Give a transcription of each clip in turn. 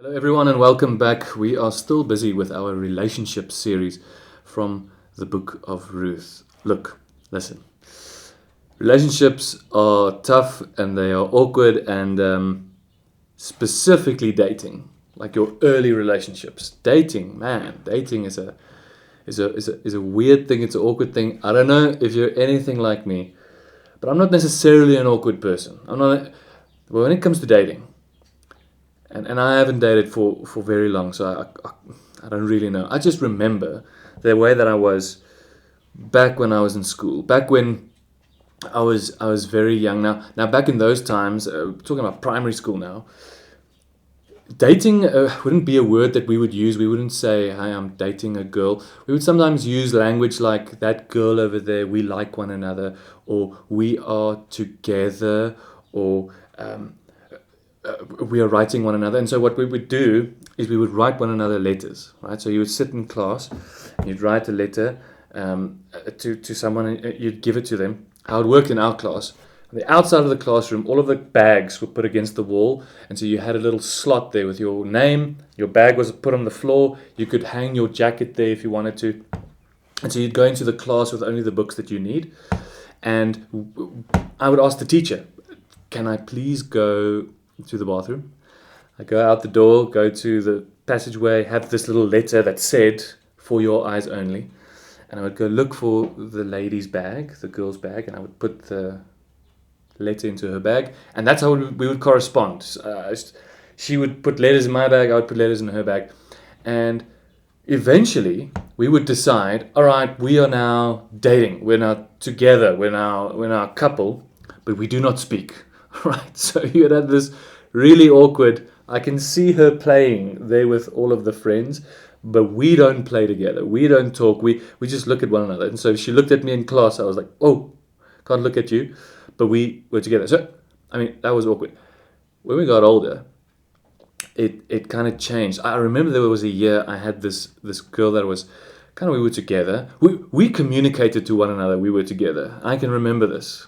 Hello, everyone, and welcome back. We are still busy with our relationship series from the book of Ruth. Look, listen. Relationships are tough and they are awkward, and specifically dating, like your early relationships. Dating is a weird thing. It's an awkward thing. I don't know if you're anything like me, but I'm not necessarily an awkward person. I'm not. Well, when it comes to dating. And I haven't dated for very long, so I don't really know. I just remember the way that I was back when I was in school, back when I was very young. Now back in those times, talking about primary school now, dating wouldn't be a word that we would use. We wouldn't say, "Hi, I'm dating a girl." We would sometimes use language like "that girl over there, we like one another," or "we are together," or we are writing one another. And so what we would do is we would write one another letters, right? So you would sit in class, and you'd write a letter to someone, and you'd give it to them. How it worked in our class, on the outside of the classroom, all of the bags were put against the wall, and so you had a little slot there with your name. Your bag was put on the floor. You could hang your jacket there if you wanted to. And so you'd go into the class with only the books that you need. And I would ask the teacher, "Can I please go to the bathroom?" I go out the door, go to the passageway, have this little letter that said, "For your eyes only." And I would go look for the lady's bag, the girl's bag, and I would put the letter into her bag. And that's how we would correspond. She would put letters in my bag, I would put letters in her bag. And eventually, we would decide, all right, we are now dating. We're now together. We're now a couple, but we do not speak. Right, so you had this really awkward. I can see her playing there with all of the friends, but we don't play together. We don't talk. We just look at one another. And so she looked at me in class. I was like, "Oh, can't look at you," but we were together. So I mean, that was awkward. When we got older, it kind of changed. I remember there was a year I had this girl that was kind of, we were together. We communicated to one another. We were together. I can remember this.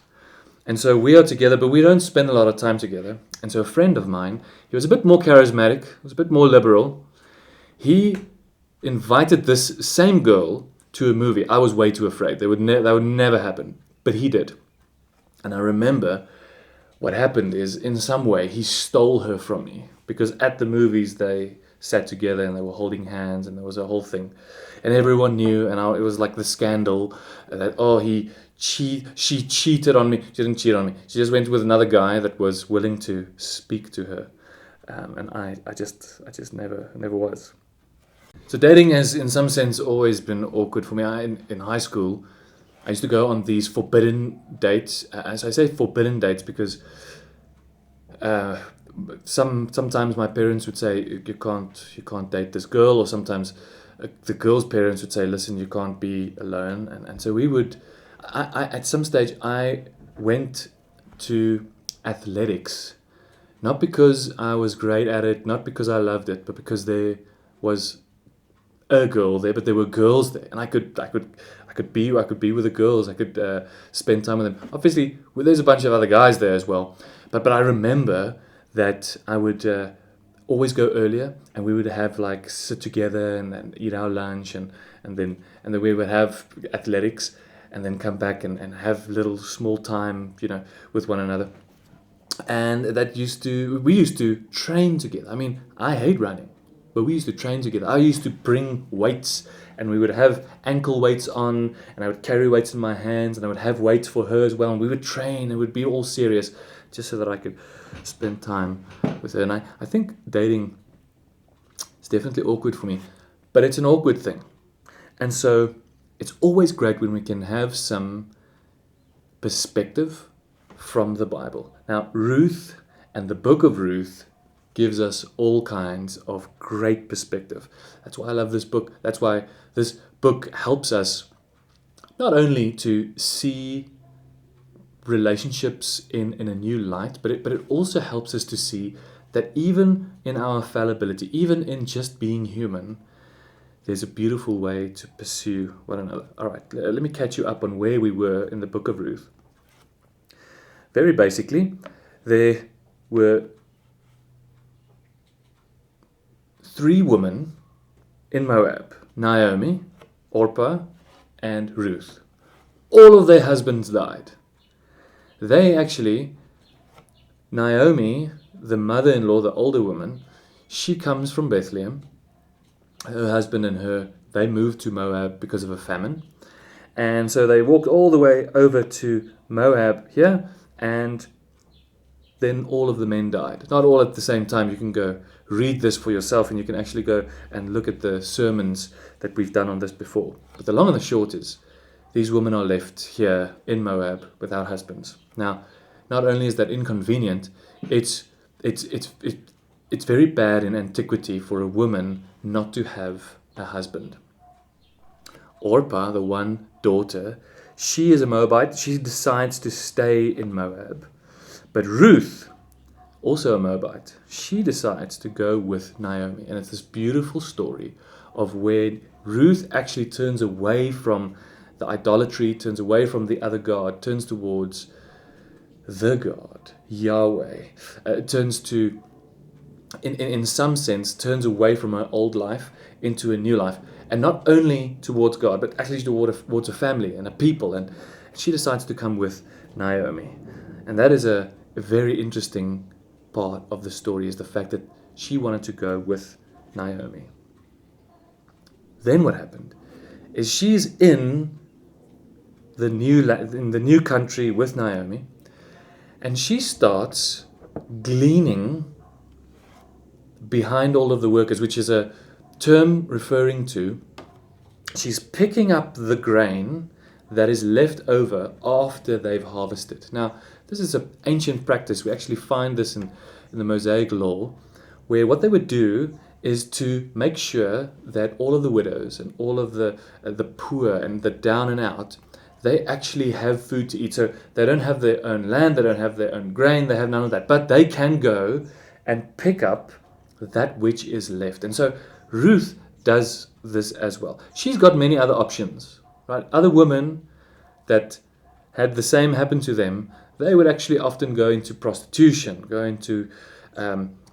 And so we are together, but we don't spend a lot of time together. And so a friend of mine, he was a bit more charismatic, was a bit more liberal. He invited this same girl to a movie. I was way too afraid. That would never happen. But he did. And I remember what happened is, in some way, he stole her from me. Because at the movies, they sat together and they were holding hands, and there was a whole thing. And everyone knew, and it was like the scandal that, oh, she cheated on me. She didn't cheat on me. She just went with another guy that was willing to speak to her. And I just never was. So dating has, in some sense, always been awkward for me. In high school, I used to go on these forbidden dates. As I say forbidden dates because sometimes my parents would say, you can't date this girl, or sometimes the girl's parents would say, "Listen, you can't be alone." And so we would. I at some stage I went to athletics, not because I was great at it, not because I loved it, but because there was a girl there, but there were girls there, and I could be with the girls. I could spend time with them. Obviously, there's a bunch of other guys there as well, but I remember that I would always go earlier, and we would have like sit together and eat our lunch, and then we would have athletics, and then come back and have little small time, with one another. And we used to train together. I mean, I hate running, but we used to train together. I used to bring weights, and we would have ankle weights on, and I would carry weights in my hands, and I would have weights for her as well, and we would train. It would be all serious, just so that I could spend time with her. And I think dating is definitely awkward for me, but it's an awkward thing. And so it's always great when we can have some perspective from the Bible. Now, Ruth and the book of Ruth gives us all kinds of great perspective. That's why I love this book. That's why this book helps us not only to see relationships in a new light, but it also helps us to see that even in our fallibility, even in just being human, there's a beautiful way to pursue one another. All right, let me catch you up on where we were in the book of Ruth. Very basically, there were three women in Moab: Naomi, Orpah, and Ruth. All of their husbands died. They actually, Naomi, the mother-in-law, the older woman, she comes from Bethlehem. Her husband and her, they moved to Moab because of a famine. And so they walked all the way over to Moab here, and then all of the men died. Not all at the same time. You can go read this for yourself, and you can actually go and look at the sermons that we've done on this before. But the long and the short is, these women are left here in Moab without husbands. Now, not only is that inconvenient, it's very bad in antiquity for a woman not to have a husband. Orpah, the one daughter, she is a Moabite. She decides to stay in Moab. But Ruth, also a Moabite, she decides to go with Naomi. And it's this beautiful story of where Ruth actually turns away from the idolatry, turns away from the other God, turns towards the God, Yahweh, turns to, in some sense, turns away from her old life into a new life. And not only towards God, but actually towards a family and a people. And she decides to come with Naomi. And that is a very interesting part of the story, is the fact that she wanted to go with Naomi. Then what happened is she's in the new country with Naomi, and she starts gleaning behind all of the workers, which is a term referring to, she's picking up the grain that is left over after they've harvested. Now, this is an ancient practice. We actually find this in the Mosaic law, where what they would do is to make sure that all of the widows and all of the poor and the down and out, they actually have food to eat. So they don't have their own land, they don't have their own grain, they have none of that. But they can go and pick up that which is left. And so Ruth does this as well. She's got many other options, right? Other women that had the same happen to them, they would actually often go into prostitution, go into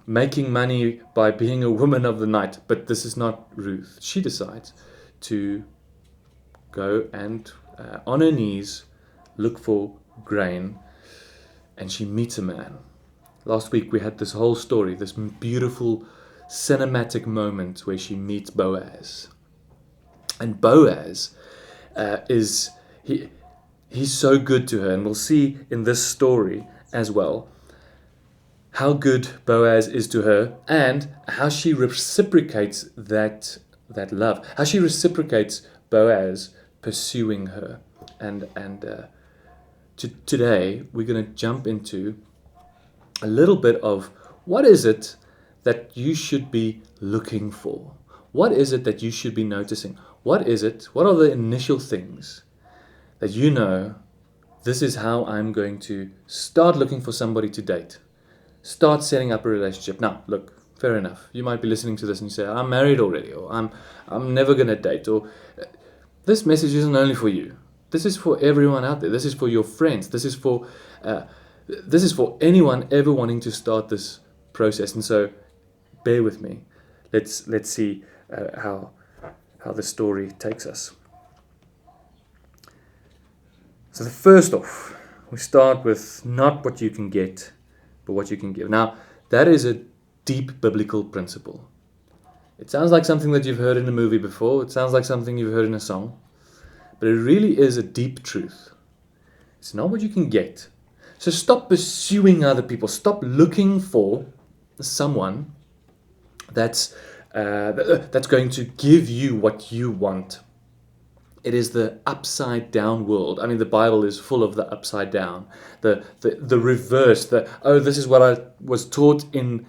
making money by being a woman of the night. But this is not Ruth. She decides to go and on her knees look for grain, and she meets a man. Last week we had this whole story, this beautiful cinematic moment where she meets Boaz. And Boaz he's so good to her, and we'll see in this story as well how good Boaz is to her, and how she reciprocates that love, how she reciprocates Boaz pursuing her. And today we're going to jump into a little bit of what is it that you should be looking for? What is it that you should be noticing? What are the initial things that you know, this is how I'm going to start looking for somebody to date? Start setting up a relationship. Now, look, fair enough. You might be listening to this and you say, I'm married already, or I'm never going to date, or this message isn't only for you. This is for everyone out there. This is for your friends. This is for anyone ever wanting to start this process. And so, bear with me. Let's see how the story takes us. So first off, we start with not what you can get, but what you can give. Now, that is a deep biblical principle. It sounds like something that you've heard in a movie before. It sounds like something you've heard in a song. But it really is a deep truth. It's not what you can get. So stop pursuing other people. Stop looking for someone that's going to give you what you want. It is the upside down world. I mean, the Bible is full of the upside down, the reverse. This is what I was taught in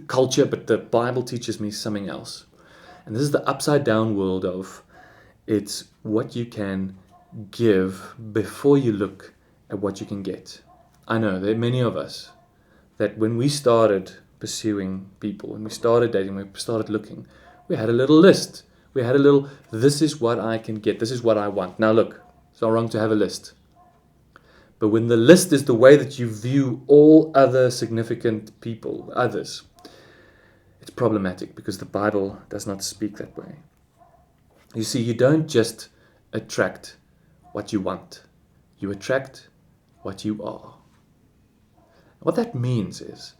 culture, but the Bible teaches me something else. And this is the upside down world of, it's what you can give before you look at what you can get. I know there are many of us that when we started pursuing people, when we started dating, when we started looking, we had a little list. We had a little, this is what I can get, this is what I want. Now look, it's not wrong to have a list. But when the list is the way that you view all other significant people, others, it's problematic because the Bible does not speak that way. You see, you don't just attract what you want. You attract what you are. What that means is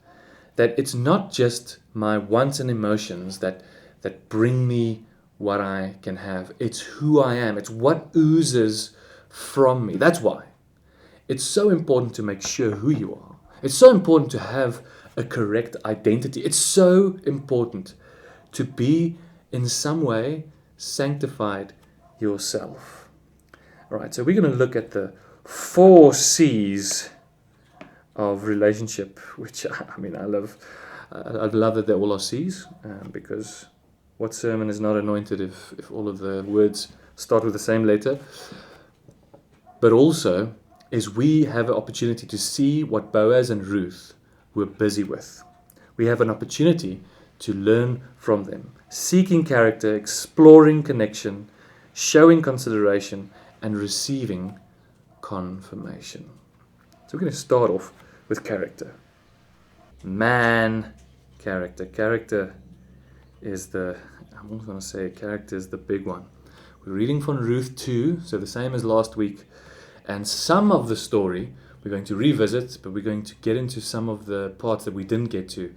that it's not just my wants and emotions that bring me what I can have. It's who I am. It's what oozes from me. That's why it's so important to make sure who you are. It's so important to have a correct identity. It's so important to be in some way sanctified yourself. All right, so we're going to look at the 4 C's of relationship, which I love. I love that they all are C's, because what sermon is not anointed if all of the words start with the same letter? But also is we have an opportunity to see what Boaz and Ruth were busy with. We have an opportunity to learn from them, seeking character, exploring connection, showing consideration, and receiving confirmation. So we're going to start off with character. Man, character. Character is I'm almost going to say character is the big one. We're reading from Ruth 2, so the same as last week. And some of the story we're going to revisit, but we're going to get into some of the parts that we didn't get to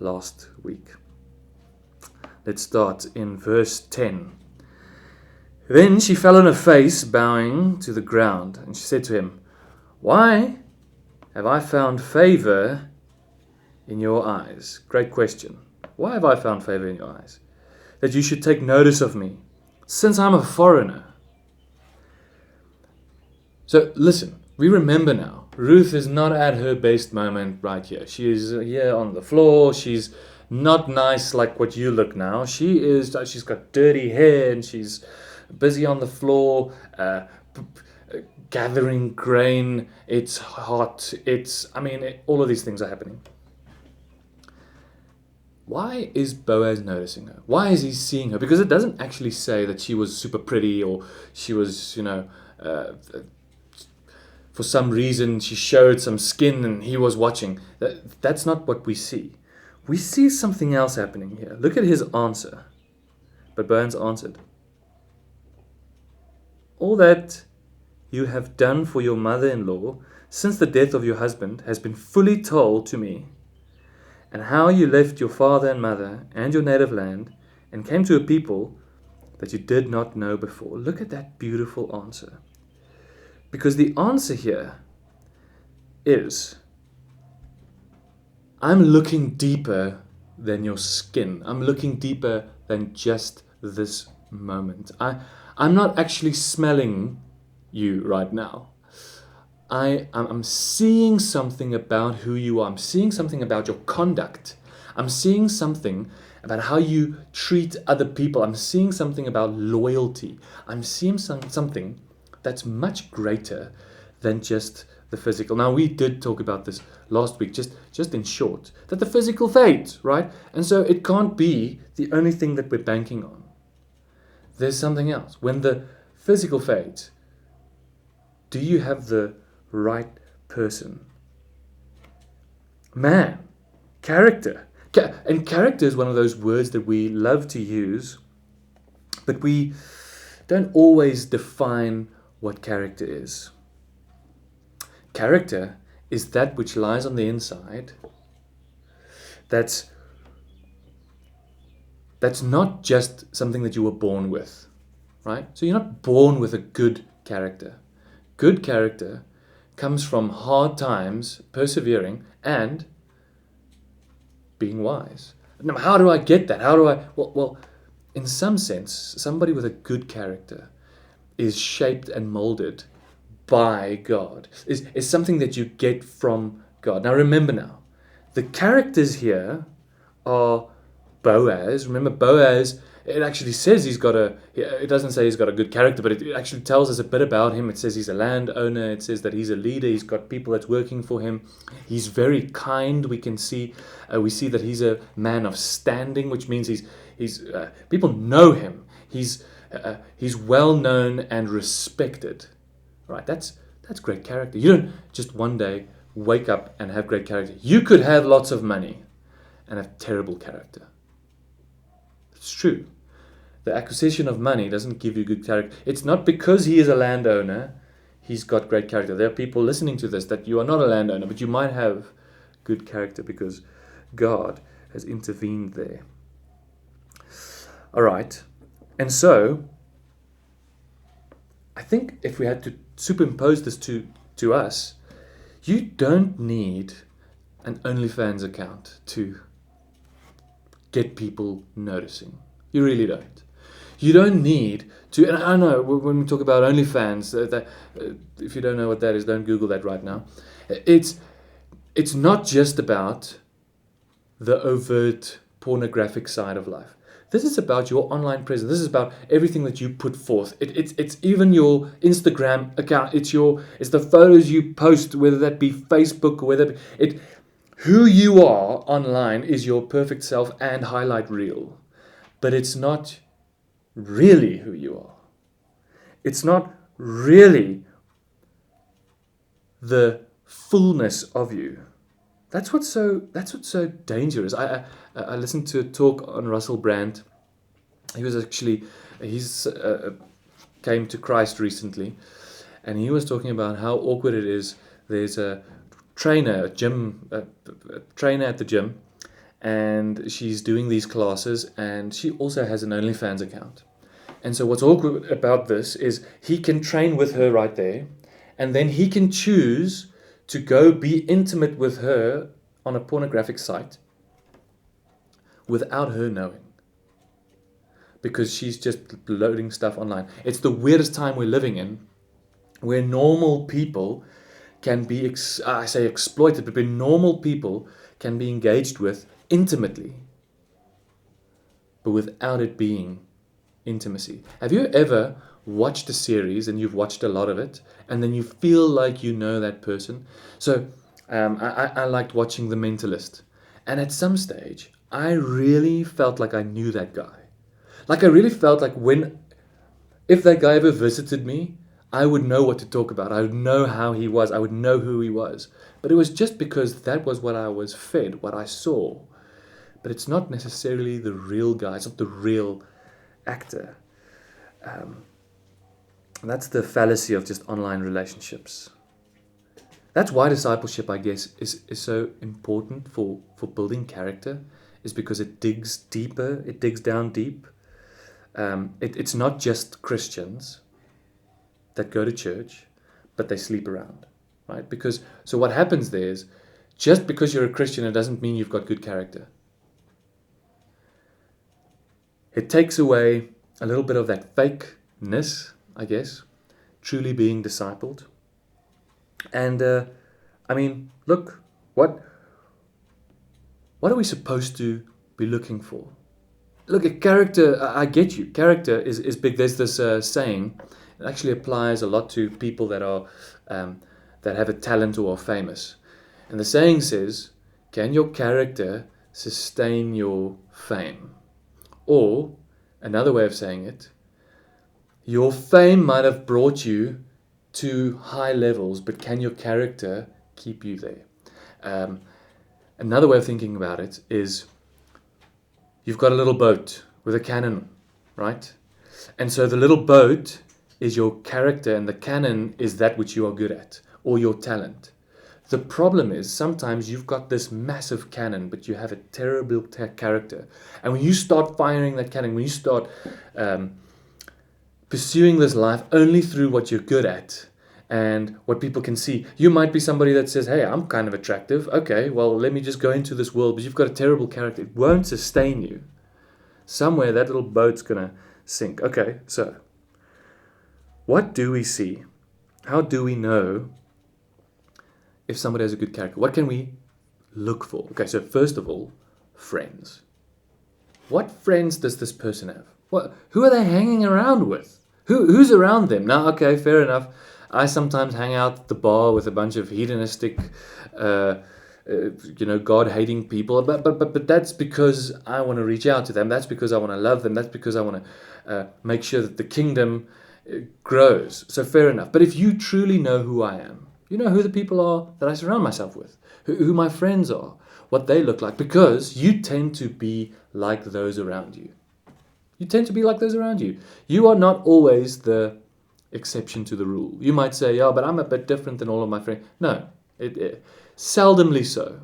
last week. Let's start in verse 10. Then she fell on her face, bowing to the ground, and she said to him, "Why have I found favor in your eyes?" Great question. Why have I found favor in your eyes? That you should take notice of me, since I'm a foreigner. So listen, we remember now, Ruth is not at her best moment right here. She is here on the floor. She's not nice like what you look now. She's got dirty hair and she's busy on the floor, gathering grain. It's hot. All of these things are happening. Why is Boaz noticing her? Why is he seeing her? Because it doesn't actually say that she was super pretty or she was, for some reason she showed some skin and he was watching. That's not what we see. We see something else happening here. Look at his answer. But Boaz answered, "All that you have done for your mother-in-law since the death of your husband has been fully told to me, and how you left your father and mother and your native land and came to a people that you did not know before." Look at that beautiful answer. Because the answer here is, I'm looking deeper than your skin. I'm looking deeper than just this moment. I'm not actually smelling you right now. I'm seeing something about who you are. I'm seeing something about your conduct. I'm seeing something about how you treat other people. I'm seeing something about loyalty. I'm seeing something that's much greater than just the physical. Now, we did talk about this last week, just in short, that the physical fades, right? And so it can't be the only thing that we're banking on. There's something else. When the physical fades, do you have the right person? Man, character. And character is one of those words that we love to use, but we don't always define what character is. Character is that which lies on the inside that's not just something that you were born with, right? So you're not born with a good character. Good character comes from hard times, persevering, and being wise. Now, how do I get that? Well, in some sense, somebody with a good character is shaped and molded by God. Is something that you get from God. Now remember now, the characters here are Boaz. Remember Boaz, it actually says it doesn't say he's got a good character, but it actually tells us a bit about him. It says he's a landowner. It says that he's a leader. He's got people that's working for him. He's very kind. We see that he's a man of standing, which means he's people know him. He's well known and respected. Right? That's great character. You don't just one day wake up and have great character. You could have lots of money and have terrible character. true. The acquisition of money doesn't give you good character. It's not because he is a landowner, he's got great character. There are people listening to this that you are not a landowner, but you might have good character because God has intervened there. All right. And so, I think if we had to superimpose this to us, you don't need an OnlyFans account to get people noticing. You really don't. You don't need to, and I know when we talk about OnlyFans, if you don't know what that is, don't Google that right now. It's not just about the overt pornographic side of life. This is about your online presence. This is about everything that you put forth. It's even your Instagram account. It's the photos you post, whether that be Facebook or whether who you are online is your perfect self and highlight reel. But it's not really who you are. It's not really the fullness of you. That's what's so dangerous. I listened to a talk on Russell Brand. He's came to Christ recently, and he was talking about how awkward it is. There's a trainer at the gym, and she's doing these classes, and she also has an OnlyFans account. And so what's awkward about this is he can train with her right there, and then he can choose to go be intimate with her on a pornographic site without her knowing, because she's just loading stuff online. It's the weirdest time we're living in, where normal people can be, I say exploited, but where normal people can be engaged with intimately, but without it being intimacy. Have you ever watched a series and you've watched a lot of it, and then you feel like you know that person? So I liked watching The Mentalist, and at some stage I really felt like I knew that guy. Like I really felt like if that guy ever visited me, I would know what to talk about. I would know how he was. I would know who he was. But it was just because that was what I was fed, what I saw. But it's not necessarily the real guy. It's not the real actor. That's the fallacy of just online relationships. That's why discipleship, I guess, is so important for building character, is because it digs deeper, it digs down deep. It's not just Christians that go to church, but they sleep around, right? So what happens there is, just because you're a Christian, it doesn't mean you've got good character. It takes away a little bit of that fakeness, I guess, truly being discipled. And look, what are we supposed to be looking for? Look, at character, I get you. Character is big. There's this saying, it actually applies a lot to people that are that have a talent or are famous. And the saying says, can your character sustain your fame? Or, another way of saying it, your fame might have brought you to high levels, but can your character keep you there? Another way of thinking about it is, you've got a little boat with a cannon, right? And so the little boat is your character, and the cannon is that which you are good at, or your talent. The problem is, sometimes you've got this massive cannon, but you have a terrible character. And when you start firing that cannon, when you start pursuing this life only through what you're good at and what people can see, you might be somebody that says, hey, I'm kind of attractive. Okay, well, let me just go into this world. But you've got a terrible character. It won't sustain you. Somewhere that little boat's going to sink. Okay, so what do we see? How do we know if somebody has a good character? What can we look for? Okay, so first of all, friends. What friends does this person have? Who are they hanging around with? Who's around them? Now, okay, fair enough. I sometimes hang out at the bar with a bunch of hedonistic, God-hating people. But that's because I want to reach out to them. That's because I want to love them. That's because I want to make sure that the kingdom grows. So fair enough. But if you truly know who I am, you know who the people are that I surround myself with, who my friends are, what they look like, because you tend to be like those around you. You tend to be like those around you. You are not always the exception to the rule. You might say, yeah, but I'm a bit different than all of my friends. No, seldomly so.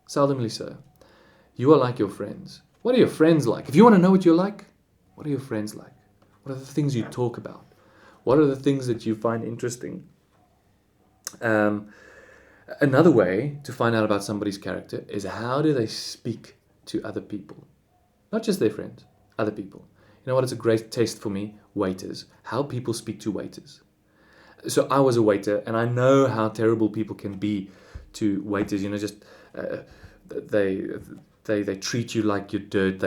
Seldomly so. You are like your friends. What are your friends like? If you want to know what you're like, what are your friends like? What are the things you talk about? What are the things that you find interesting? Another way to find out about somebody's character is how do they speak to other people? Not just their friends, other people. You know what is a great test for me? Waiters. How people speak to waiters. So I was a waiter, and I know how terrible people can be to waiters. You know, just they treat you like you're dirt.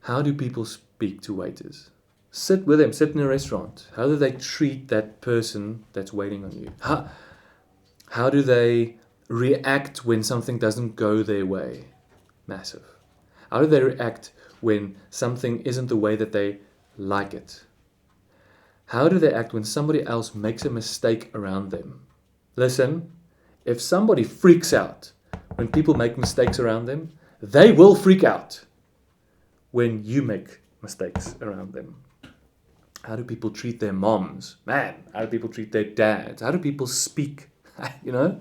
How do people speak to waiters? Sit with them. Sit in a restaurant. How do they treat that person that's waiting on you? How do they react when something doesn't go their way? Massive. How do they react when something isn't the way that they like it? How do they act when somebody else makes a mistake around them? Listen, if somebody freaks out when people make mistakes around them, they will freak out when you make mistakes around them. How do people treat their moms? Man, how do people treat their dads? How do people speak? You know?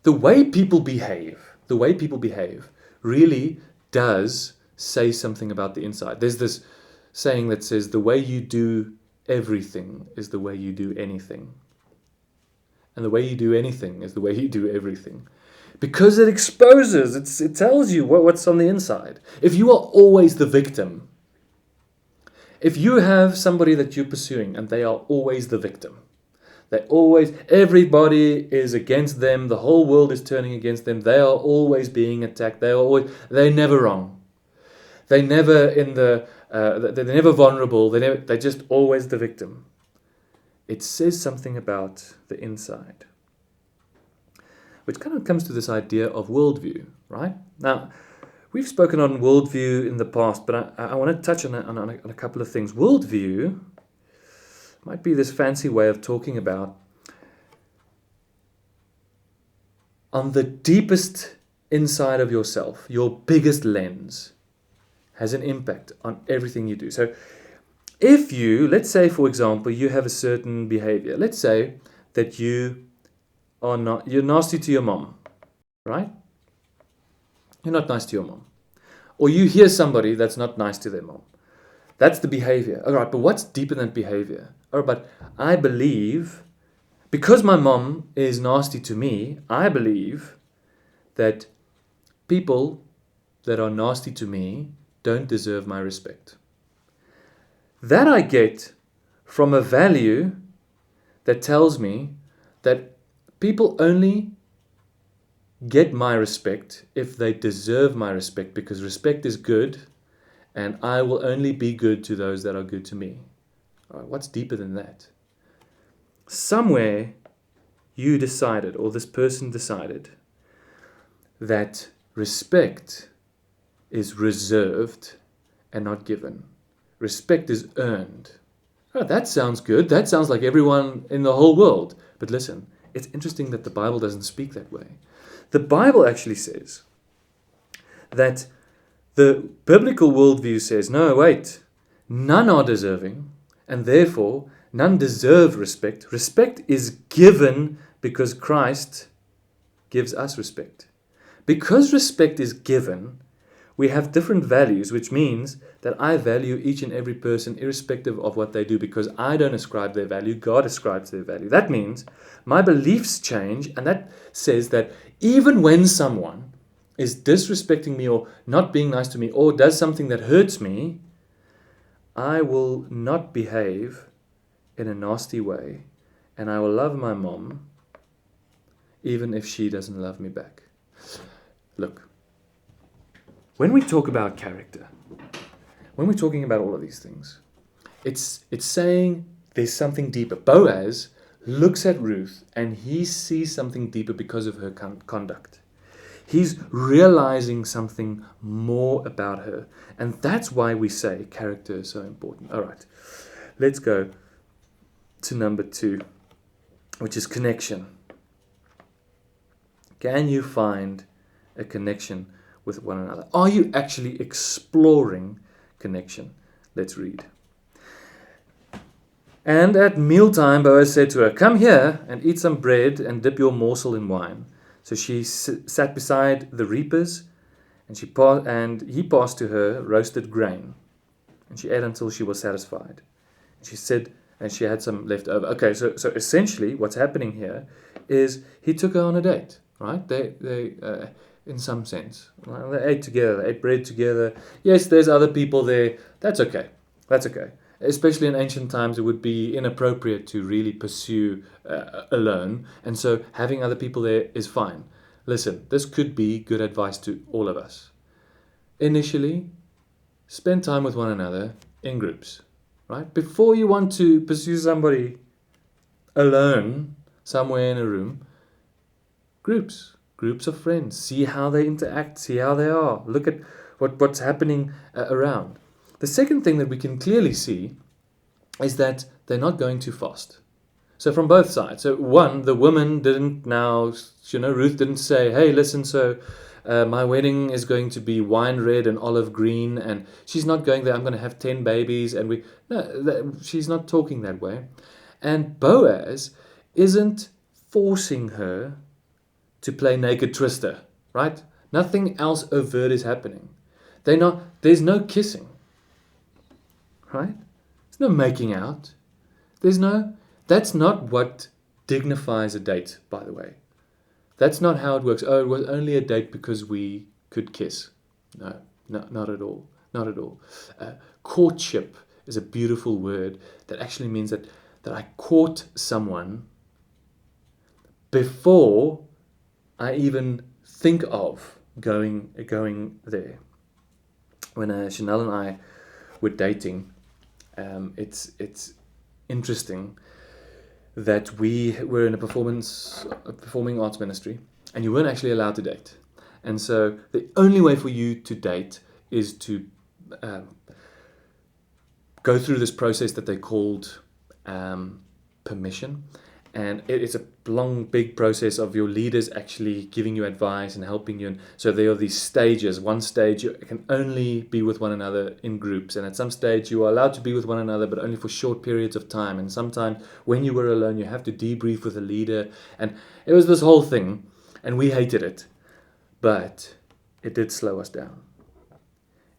The way people behave really does say something about the inside. There's this saying that says, the way you do everything is the way you do anything. And the way you do anything is the way you do everything. Because it exposes, it tells you what's on the inside. If you are always the victim, if you have somebody that you're pursuing and they are always the victim, everybody is against them, the whole world is turning against them, they are always being attacked, they're never wrong. They're never vulnerable, they're just always the victim. It says something about the inside. Which kind of comes to this idea of worldview, right? Now, we've spoken on worldview in the past, but I want to touch on a couple of things. Worldview might be this fancy way of talking about on the deepest inside of yourself, your biggest lens has an impact on everything you do. So if you, let's say, for example, you have a certain behavior. Let's say that you're nasty to your mom, right? You're not nice to your mom. Or you hear somebody that's not nice to their mom. That's the behavior. All right, but what's deeper than behavior? All right, but I believe, because my mom is nasty to me, I believe that people that are nasty to me don't deserve my respect. That I get from a value that tells me that people only get my respect if they deserve my respect, because respect is good and I will only be good to those that are good to me. All right, what's deeper than that? Somewhere you decided, or this person decided, that respect is reserved and not given. Respect is earned. Oh, that sounds good. That sounds like everyone in the whole world. But listen, it's interesting that the Bible doesn't speak that way. The Bible actually says that the biblical worldview says, no, wait, none are deserving, and therefore none deserve respect. Respect is given because Christ gives us respect. Because respect is given, we have different values, which means that I value each and every person irrespective of what they do, because I don't ascribe their value, God ascribes their value. That means my beliefs change, and that says that even when someone is disrespecting me or not being nice to me or does something that hurts me, I will not behave in a nasty way, and I will love my mom even if she doesn't love me back. Look, when we talk about character, when we're talking about all of these things, it's saying there's something deeper. Boaz looks at Ruth and he sees something deeper because of her conduct. He's realizing something more about her. And that's why we say character is so important. All right, let's go to number 2, which is connection. Can you find a connection with one another? Are you actually exploring connection? Let's read. And at mealtime, Boaz said to her, "Come here and eat some bread and dip your morsel in wine." So she sat beside the reapers, and he passed to her roasted grain, and she ate until she was satisfied. And she said, and she had some left over. Okay, so essentially, what's happening here is he took her on a date, right? They in some sense, well, they ate together, they ate bread together. Yes, there's other people there. That's okay. That's okay. Especially in ancient times, it would be inappropriate to really pursue alone. And so having other people there is fine. Listen, this could be good advice to all of us. Initially, spend time with one another in groups, right? Before you want to pursue somebody alone, somewhere in a room, groups of friends. See how they interact, see how they are. Look at what's happening around. The second thing that we can clearly see is that they're not going too fast. So from both sides. So one, the woman didn't now, Ruth didn't say, "Hey, listen, so my wedding is going to be wine red and olive green," and she's not going there, "I'm going to have 10 babies," and she's not talking that way. And Boaz isn't forcing her to play naked twister, right? Nothing else overt is happening. There's no kissing. Right? There's no making out. That's not what dignifies a date, by the way. That's not how it works. Oh, it was only a date because we could kiss. No, not at all. Not at all. Courtship is a beautiful word that actually means that I court someone before I even think of going there. When Chanel and I were dating, it's interesting that we were in a performing arts ministry, and you weren't actually allowed to date. And so the only way for you to date is to go through this process that they called permission. And it's a long, big process of your leaders actually giving you advice and helping you. And so there are these stages. One stage, you can only be with one another in groups. And at some stage, you are allowed to be with one another, but only for short periods of time. And sometimes when you were alone, you have to debrief with a leader. And it was this whole thing. And we hated it. But it did slow us down.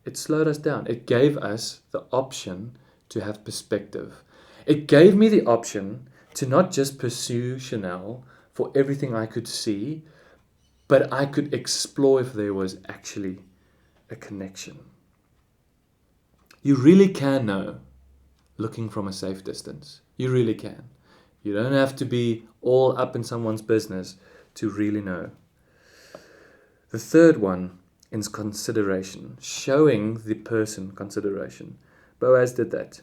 It slowed us down. It gave us the option to have perspective. It gave me the option to not just pursue Chanel for everything I could see, but I could explore if there was actually a connection. You really can know looking from a safe distance. You really can. You don't have to be all up in someone's business to really know. The third one is consideration, showing the person consideration. Boaz did that.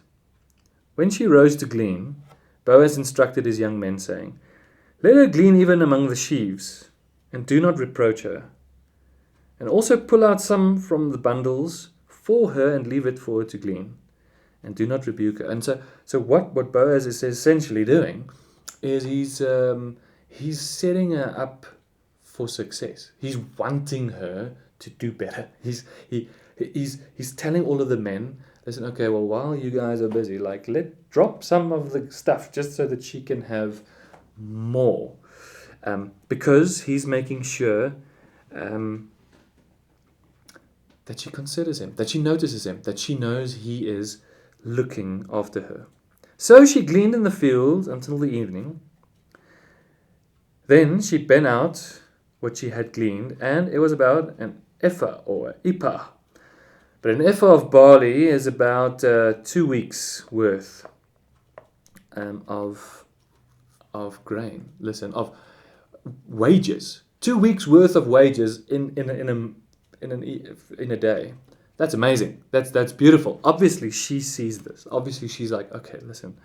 When she rose to glean, Boaz instructed his young men, saying, "Let her glean even among the sheaves, and do not reproach her. And also pull out some from the bundles for her and leave it for her to glean, and do not rebuke her." And so what Boaz is essentially doing is he's setting her up for success. He's wanting her to do better. He's telling all of the men, "Listen, okay, well, while you guys are busy, drop some of the stuff just so that she can have more." Because he's making sure that she considers him, that she notices him, that she knows he is looking after her. So she gleaned in the field until the evening. Then she bent out what she had gleaned, and it was about an ephah or ephah. But an ephah of barley is about 2 weeks worth of grain. Listen, of wages. 2 weeks worth of wages in a day. That's amazing. That's beautiful. Obviously, she sees this. Obviously, she's like, okay, listen,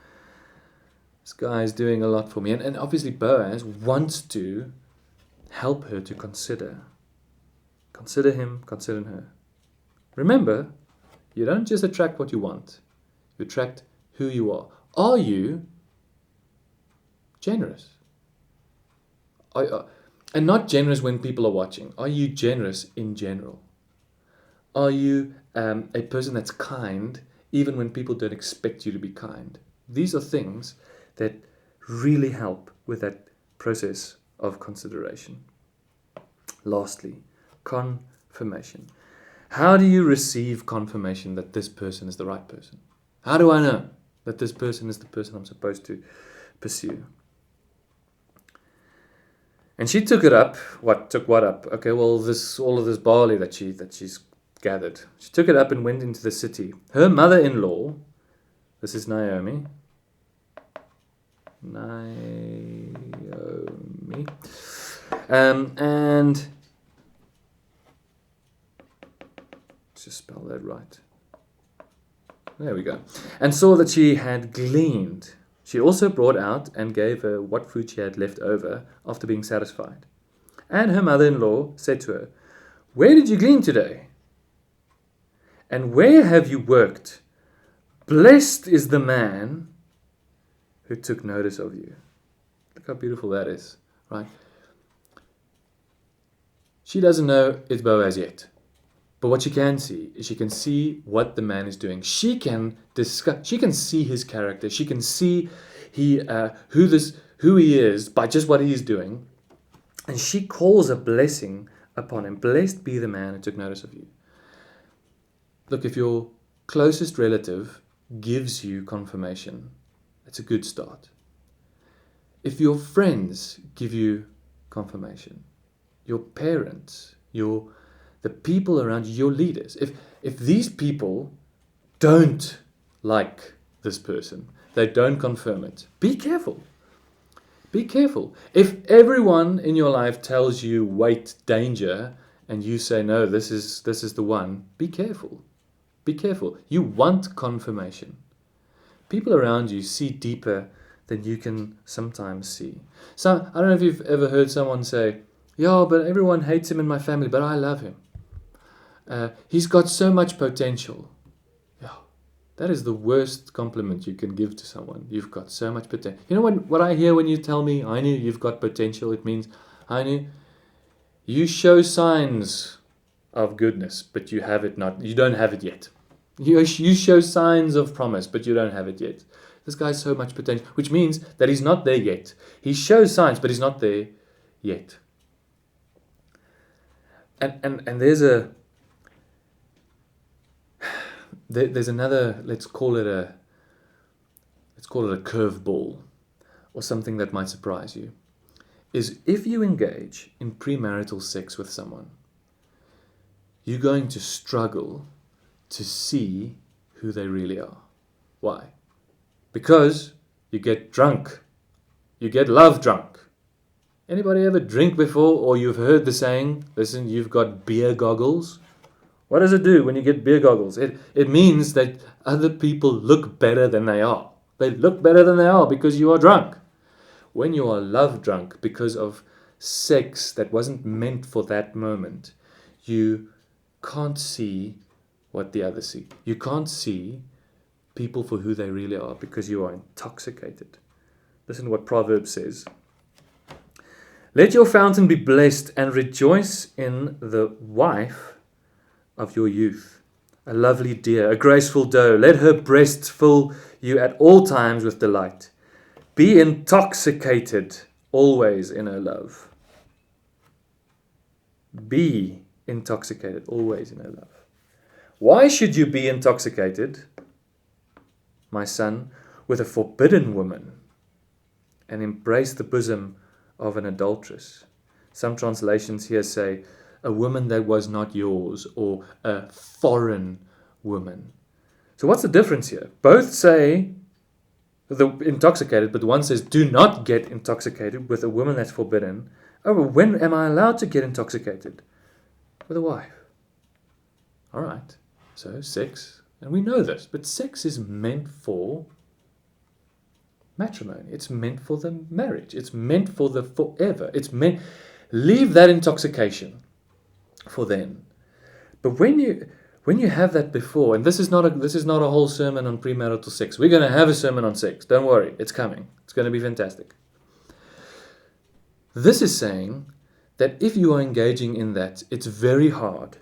this guy is doing a lot for me. And obviously, Boaz wants to help her to consider him, consider her. Remember, you don't just attract what you want. You attract who you are. Are you generous? And not generous when people are watching. Are you generous in general? Are you a person that's kind even when people don't expect you to be kind? These are things that really help with that process of consideration. Lastly, confirmation. How do you receive confirmation that this person is the right person? How do I know that this person is the person I'm supposed to pursue? And she took it up. Took what up? Okay, well, all of this barley that she's gathered. She took it up and went into the city. Her mother-in-law, this is Naomi. And let's just spell that right. There we go. And saw that she had gleaned. She also brought out and gave her what food she had left over after being satisfied. And her mother-in-law said to her, "Where did you glean today? And where have you worked? Blessed is the man who took notice of you." Look how beautiful that is, right? She doesn't know it's Boaz yet. But what she can see is she can see what the man is doing. She can see his character. She can see who he is by just what he's doing. And she calls a blessing upon him. Blessed be the man who took notice of you. Look, if your closest relative gives you confirmation, that's a good start. If your friends give you confirmation, your parents, the people around you, your leaders, if these people don't like this person, they don't confirm it, be careful. Be careful. If everyone in your life tells you wait, danger, and you say no, this is the one, be careful. Be careful. You want confirmation. People around you see deeper than you can sometimes see. So I don't know if you've ever heard someone say, "Yeah, but everyone hates him in my family, but I love him. He's got so much potential." Yeah, that is the worst compliment you can give to someone. You've got so much potential. You know what I hear when you tell me, "Heino, you've got potential"? It means, "Heino, you show signs of goodness, but you don't have it yet. You show signs of promise, but you don't have it yet. This guy has so much potential," which means that he's not there yet. He shows signs, but he's not there yet. And there's another, let's call it a curveball, or something that might surprise you, is if you engage in premarital sex with someone, you're going to struggle to see who they really are. Why? Because you get drunk. You get love drunk. Anybody ever drink before, or you've heard the saying, "Listen, you've got beer goggles"? What does it do when you get beer goggles? It means that other people look better than they are. They look better than they are because you are drunk. When you are love drunk because of sex that wasn't meant for that moment, you can't see what the others see. You can't see people for who they really are because you are intoxicated. Listen to what Proverbs says. "Let your fountain be blessed and rejoice in the wife of your youth, a lovely deer, a graceful doe. Let her breasts fill you at all times with delight. Be intoxicated always in her love." Be intoxicated always in her love. Why should you be intoxicated, my son, with a forbidden woman, and embrace the bosom of an adulteress? Some translations here say, "a woman that was not yours," or "a foreign woman." So what's the difference here? Both say the intoxicated, but one says, "do not get intoxicated with a woman that's forbidden." Oh, but when am I allowed to get intoxicated? With a wife. All right. So sex, and we know this, but sex is meant for matrimony. It's meant for the marriage. It's meant for the forever. Leave that intoxication for then. But when you have that before, and this is not a whole sermon on premarital sex. We're going to have a sermon on sex. Don't worry, it's coming. It's going to be fantastic. This is saying that if you are engaging in that, it's very hard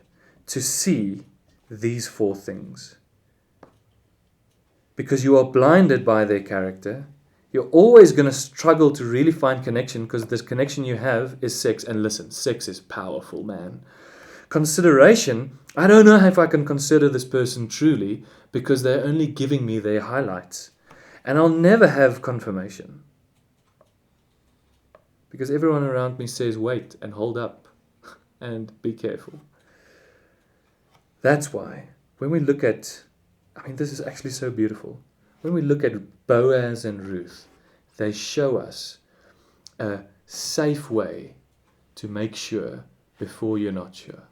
to see these 4 things. Because you are blinded by their character, you're always going to struggle to really find connection, because this connection you have is sex. And listen, sex is powerful, man. Consideration, I don't know if I can consider this person truly, because they're only giving me their highlights. And I'll never have confirmation. Because everyone around me says, wait and hold up and be careful. That's why when we look at, this is actually so beautiful. When we look at Boaz and Ruth, they show us a safe way to make sure before you're not sure.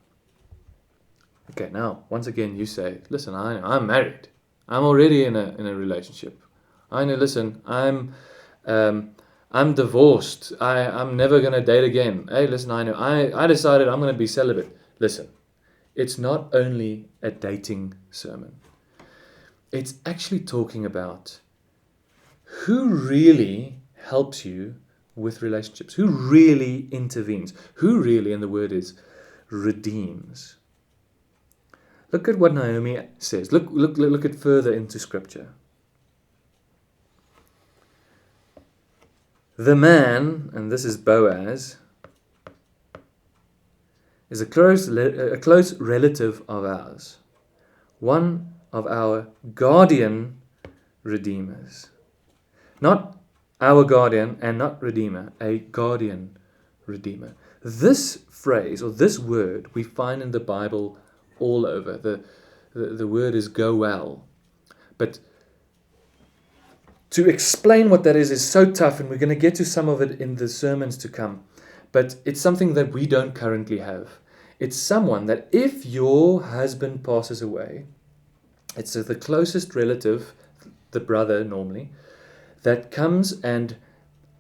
Okay, now, once again, you say, listen, I'm married. I'm already in a relationship. I know, listen, I'm divorced. I'm never going to date again. Hey, listen, I decided I'm going to be celibate. Listen, it's not only a dating sermon. It's actually talking about who really helps you with relationships, who really intervenes, who really, and the word is, redeems. Look at what Naomi says. Look at further into Scripture. The man, and this is Boaz, is a close relative of ours, one of our guardian redeemers. Not our guardian and not redeemer, a guardian redeemer. This phrase or this word we find in the Bible all over. The word is goel. But to explain what that is so tough, and we're going to get to some of it in the sermons to come. But it's something that we don't currently have. It's someone that if your husband passes away, it's the closest relative, the brother normally, that comes and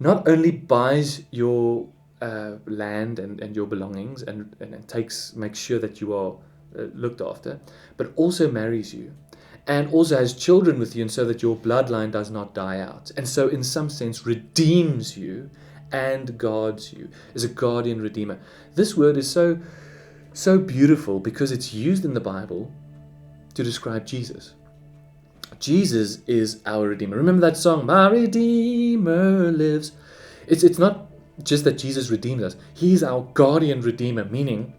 not only buys your land and your belongings and makes sure that you are looked after, but also marries you. And also has children with you, and so that your bloodline does not die out. And so in some sense redeems you and guards you, is a guardian redeemer. This word is so beautiful because it's used in the Bible to describe Jesus. Jesus is our Redeemer. Remember that song, My Redeemer Lives? It's not just that Jesus redeems us. He's our guardian Redeemer, meaning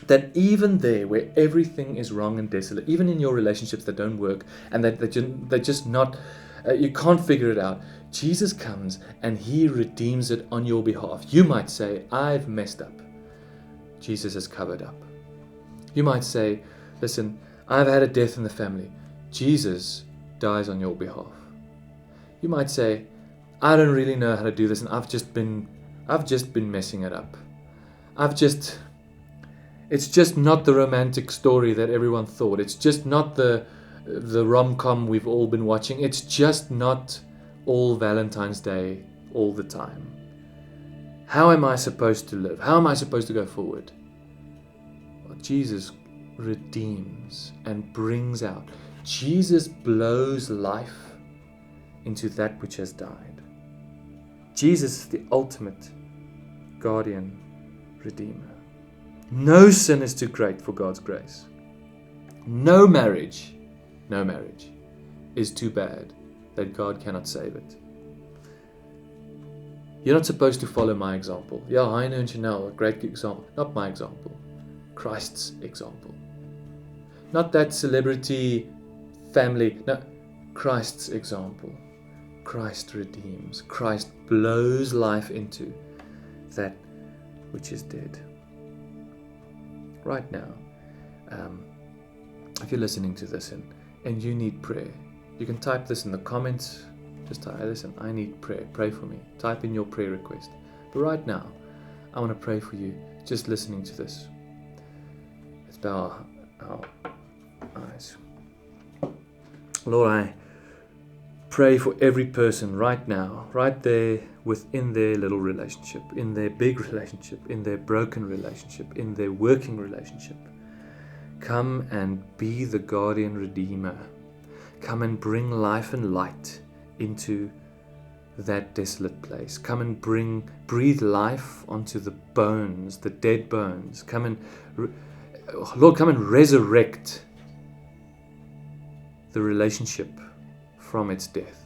that even there where everything is wrong and desolate, even in your relationships that don't work and that they're just not, you can't figure it out, Jesus comes and He redeems it on your behalf. You might say, I've messed up. Jesus has covered up. You might say, listen, I've had a death in the family. Jesus dies on your behalf. You might say, I don't really know how to do this, and I've just been messing it up. It's just not the romantic story that everyone thought. It's just not the rom-com we've all been watching. It's just not all Valentine's Day all the time. How am I supposed to live? How am I supposed to go forward? Well, Jesus redeems and brings out. Jesus blows life into that which has died. Jesus is the ultimate guardian redeemer. No sin is too great for God's grace. No marriage is too bad that God cannot save it. You're not supposed to follow my example. Yeah, Heino and Chanel, a great example. Not my example. Christ's example. Not that celebrity family. No, Christ's example. Christ redeems. Christ blows life into that which is dead. Right now, if you're listening to this and you need prayer, you can type this in the comments. Just type, listen, I need prayer. Pray for me. Type in your prayer request. But right now, I want to pray for you just listening to this. Let's bow our eyes. Lord, I pray for every person right now, right there within their little relationship, in their big relationship, in their broken relationship, in their working relationship. Come and be the guardian redeemer. Come and bring life and light into that desolate place. Come and breathe life onto the bones, the dead bones. Lord, come and resurrect the relationship from its death.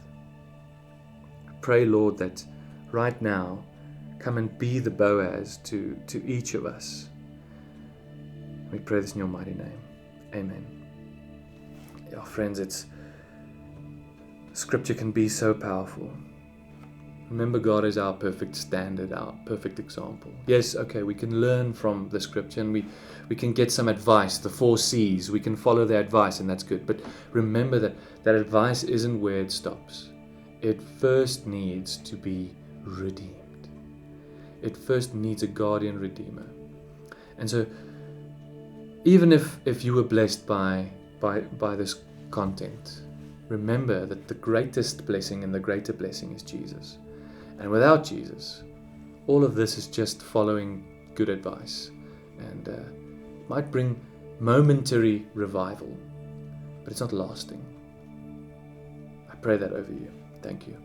I pray, Lord, that right now, come and be the Boaz to each of us. We pray this in your mighty name. Amen. Yeah, friends, Scripture can be so powerful. Remember, God is our perfect standard, our perfect example. Yes, okay, we can learn from the Scripture and we can get some advice, the 4 C's. We can follow their advice, and that's good. But remember that advice isn't where it stops. It first needs to be redeemed. It first needs a guardian redeemer. And so, even if you were blessed by this content, remember that the greatest blessing and the greater blessing is Jesus. And without Jesus, all of this is just following good advice and might bring momentary revival, but it's not lasting. I pray that over you. Thank you.